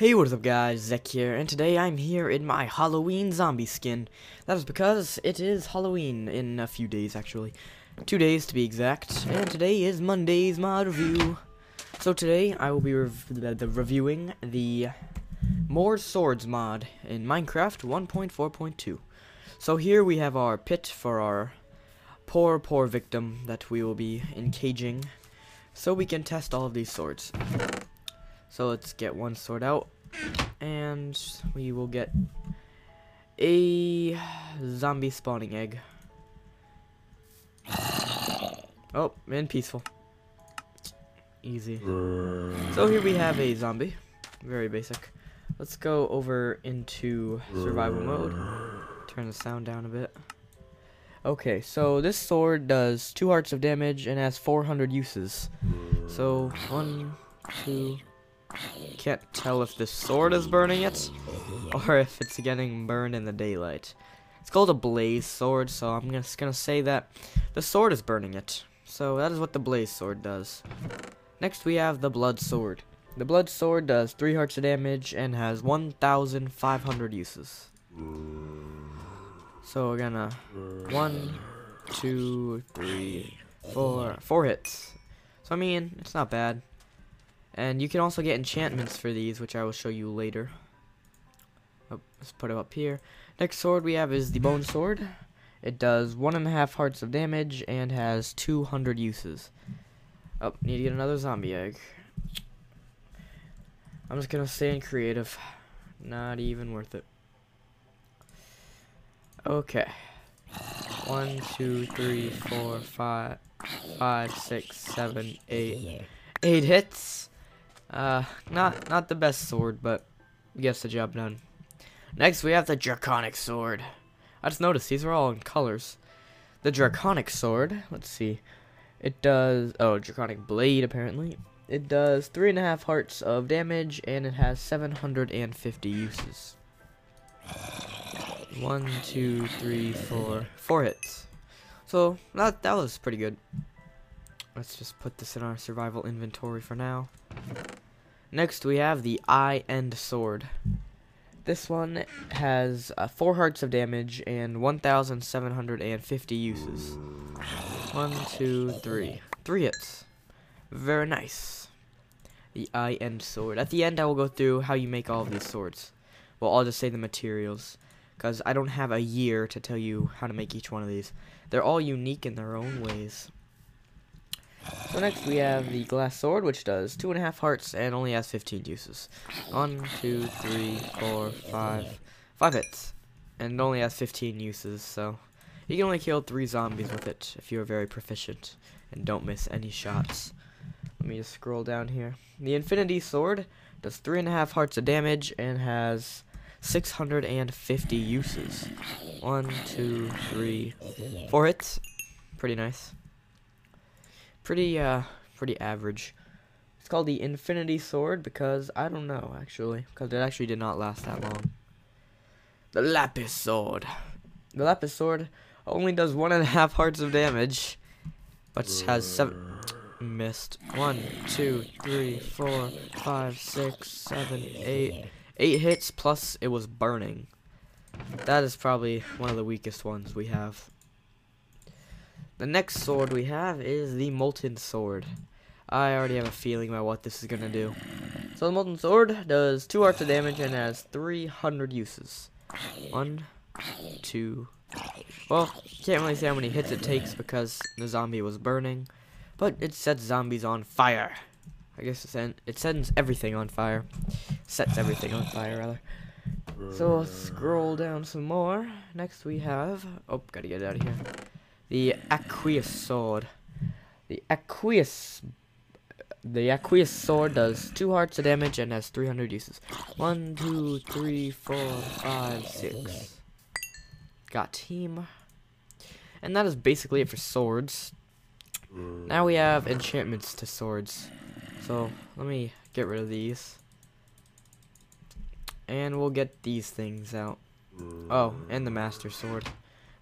Hey, what is up guys, Zek here, and today I'm here in my Halloween zombie skin. That is because it is Halloween in a few days actually. 2 days to be exact, and today is Monday's mod review. So today I will be reviewing the More Swords mod in Minecraft 1.4.2. So here we have our pit for our poor victim that we will be encaging, so we can test all of these swords. So let's get one sword out, and we will get a zombie spawning egg. Oh, and peaceful. Easy. So here we have a zombie. Very basic. Let's go over into survival mode. Turn the sound down a bit. Okay, so this sword does 2 hearts of damage and has 400 uses. So, 1, 2... Can't tell if the sword is burning it or if it's getting burned in the daylight. It's called a blaze sword, so I'm just gonna say that the sword is burning it. So that is what the blaze sword does. Next we have the Bloodsword. The Bloodsword does 3 hearts of damage and has 1,500 uses. So we're gonna 1, 2, 3, 4 hits. So I mean, it's not bad. And you can also get enchantments for these, which I will show you later. Oh, let's put it up here. Next sword we have is the Bone Sword. It does 1.5 hearts of damage and has 200 uses. Oh, need to get another zombie egg. I'm just gonna stay in creative. Not even worth it. Okay. 1, 2, 3, 4, 5, 6, 7, 8. 8 hits. Not the best sword, but gets the job done. Next, we have the Draconic Sword. I just noticed these are all in colors. The Draconic Sword, let's see. It does, Draconic Blade, apparently. It does 3.5 hearts of damage, and it has 750 uses. 1, 2, 3, 4. 4 hits. So, that was pretty good. Let's just put this in our survival inventory for now. Next, we have the End Sword. This one has 4 hearts of damage and 1,750 uses. 1, 2, 3. 3 hits. Very nice. The End Sword. At the end, I will go through how you make all of these swords. Well, I'll just say the materials, because I don't have a year to tell you how to make each one of these. They're all unique in their own ways. So next we have the Glass Sword, which does 2.5 hearts and only has 15 uses. 1, 2, 3, 4, 5. 5 hits. And it only has 15 uses, so you can only kill 3 zombies with it if you're very proficient and don't miss any shots. Let me just scroll down here. The Infinity Sword does 3.5 hearts of damage and has 650 uses. 1, 2, 3, 4 hits. Pretty nice. Pretty average. It's called the Infinity Sword because, I don't know, actually. Because it actually did not last that long. The Lapis Sword. The Lapis Sword only does 1.5 hearts of damage, but has 7... Missed. 1, 2, 3, 4, 5, 6, 7, 8. 8 hits, plus it was burning. That is probably one of the weakest ones we have. The next sword we have is the Molten Sword. I already have a feeling about what this is going to do. So the Molten Sword does 2 hearts of damage and has 300 uses. 1, 2... Well, can't really say how many hits it takes because the zombie was burning. But it sets zombies on fire. I guess it sends everything on fire. Sets everything on fire, rather. So let's scroll down some more. Next we have... Oh, gotta get it out of here. The Aqueous Sword. The Aqueous Sword does 2 hearts of damage and has 300 uses. 1, 2, 3, 4, 5, 6. Got team. And that is basically it for swords. Now we have enchantments to swords. So let me get rid of these. And we'll get these things out. Oh, and the Master Sword.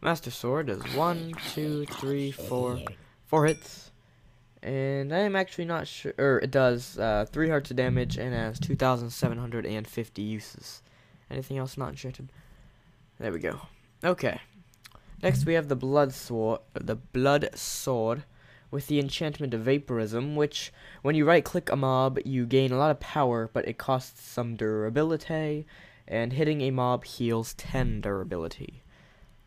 Master Sword does 1, 2, 3, 4. 4 hits. And I am actually not sure, or it does 3 hearts of damage and has 2,750 uses. Anything else not enchanted? There we go. Okay. Next we have the Bloodsword, with the enchantment of Vaporism, which when you right click a mob, you gain a lot of power, but it costs some durability, and hitting a mob heals 10 durability.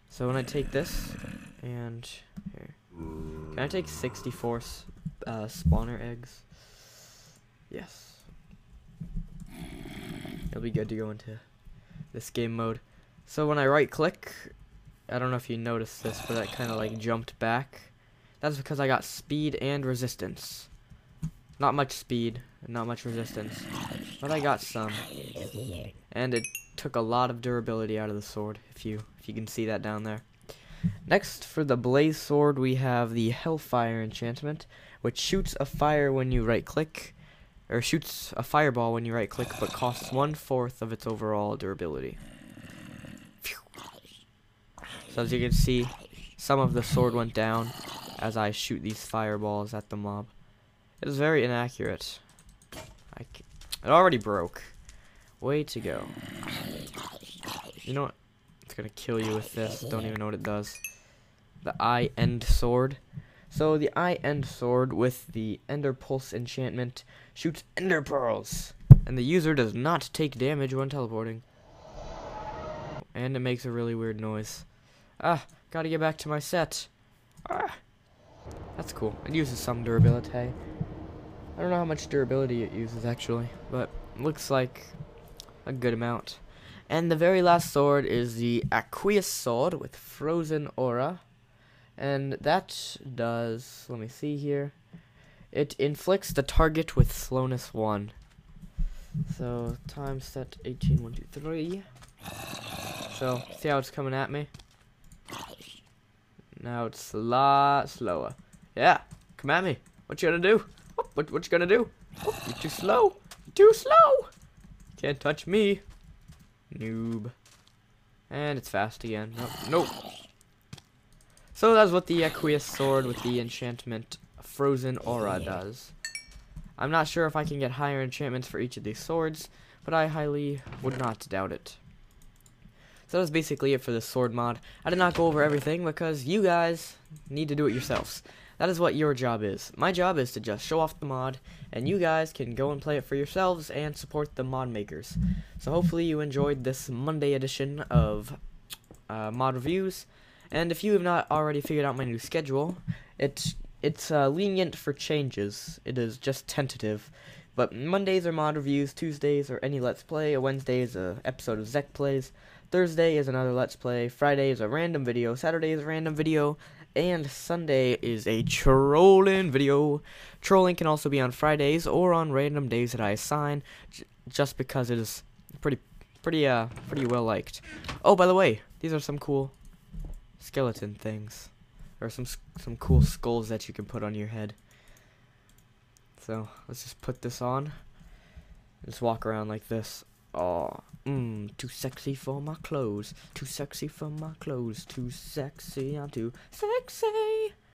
So when I take this, and here, can I take 64 spawner eggs? Yes. It'll be good to go into this game mode. So when I right click, I don't know if you noticed this, but that kind of like jumped back. That's because I got speed and resistance. Not much speed, not much resistance, but I got some. And it took a lot of durability out of the sword, if you can see that down there. Next, for the Blaze Sword, we have the Hellfire enchantment, which shoots a fire when you right click, or shoots a fireball when you right click, but costs 1/4 of its overall durability. So as you can see, some of the sword went down as I shoot these fireballs at the mob. It is very inaccurate. It already broke. Way to go. You know what? It's gonna kill you with this. Don't even know what it does. The Eye End Sword. So the Eye End Sword with the Ender Pulse enchantment shoots Ender Pearls, and the user does not take damage when teleporting. And it makes a really weird noise. Ah, gotta get back to my set. Ah, that's cool. It uses some durability. I don't know how much durability it uses actually, but it looks like a good amount. And the very last sword is the Aqueous Sword with Frozen Aura. And that does, let me see here, it inflicts the target with slowness 1. So, time set 18, 1, 2, 3. So, see how it's coming at me? Now it's a lot slower. Yeah, come at me. What you gonna do? Oh, what you gonna do? Oh, you're too slow. You're too slow. Can't touch me. Noob. And it's fast again. Nope. So that's what the Aqueous Sword with the enchantment Frozen Aura does. I'm not sure if I can get higher enchantments for each of these swords, but I highly would not doubt it. So that's basically it for this sword mod. I did not go over everything because you guys need to do it yourselves. That is what your job is. My job is to just show off the mod, and you guys can go and play it for yourselves and support the mod makers. So hopefully you enjoyed this Monday edition of mod reviews. And if you have not already figured out my new schedule, it's lenient for changes. It is just tentative. But Mondays are mod reviews, Tuesdays are any Let's Play, Wednesday is an episode of Zek Plays, Thursday is another Let's Play, Friday is a random video, Saturday is a random video, and Sunday is a trolling video. Trolling can also be on Fridays or on random days that I assign, just because it is pretty well liked. Oh, by the way, these are some cool skeleton things, or some cool skulls that you can put on your head. So let's just put this on. Just walk around like this. Oh, too sexy for my clothes. Too sexy for my clothes. Too sexy, I'm too sexy.